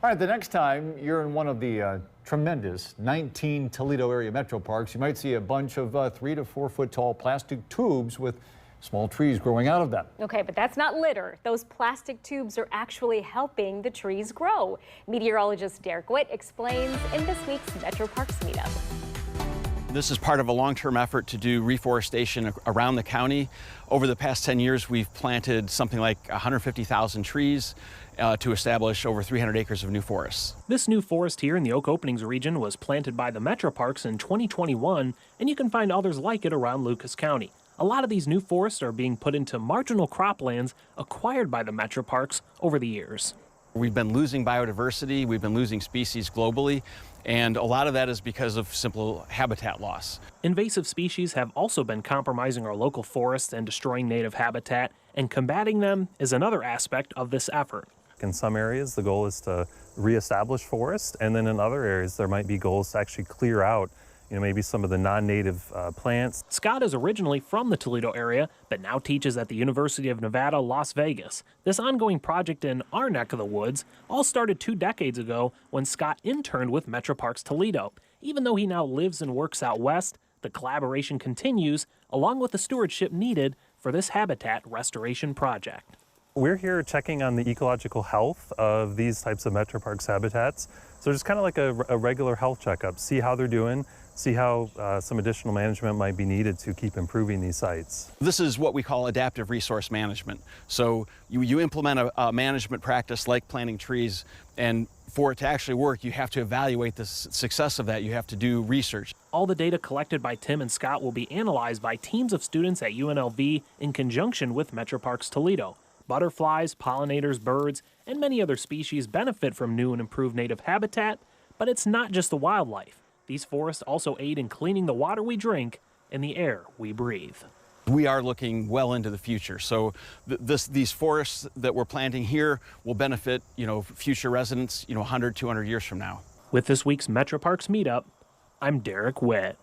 All right, the next time you're in one of the tremendous 19 Toledo area metro parks, you might see a bunch of 3 to 4 foot tall plastic tubes with small trees growing out of them. Okay, but that's not litter. Those plastic tubes are actually helping the trees grow. Meteorologist Derek Witt explains in this week's Metroparks meetup. This is part of a long-term effort to do reforestation around the county. Over the past 10 years, we've planted something like 150,000 trees to establish over 300 acres of new forests. This new forest here in the Oak Openings region was planted by the Metroparks in 2021, and you can find others like it around Lucas County. A lot of these new forests are being put into marginal croplands acquired by the Metroparks over the years. We've been losing biodiversity, we've been losing species globally, and a lot of that is because of simple habitat loss. Invasive species have also been compromising our local forests and destroying native habitat, and combating them is another aspect of this effort. In some areas, the goal is to reestablish forest, and then in other areas, there might be goals to actually clear out maybe some of the non-native plants. Scott is originally from the Toledo area, but now teaches at the University of Nevada, Las Vegas. This ongoing project in our neck of the woods all started 2 decades ago when Scott interned with Metroparks Toledo. Even though he now lives and works out west, the collaboration continues, along with the stewardship needed for this habitat restoration project. We're here checking on the ecological health of these types of Metroparks habitats. So just kind of like a regular health checkup, see how they're doing, see how some additional management might be needed to keep improving these sites. This is what we call adaptive resource management. So you implement a management practice like planting trees, and for it to actually work, you have to evaluate the success of that. You have to do research. All the data collected by Tim and Scott will be analyzed by teams of students at UNLV in conjunction with Metroparks Toledo. Butterflies, pollinators, birds, and many other species benefit from new and improved native habitat, but it's not just the wildlife. These forests also aid in cleaning the water we drink and the air we breathe. We are looking well into the future, so these forests that we're planting here will benefit, future residents, 100, 200 years from now. With this week's Metroparks meetup, I'm Derek Witt.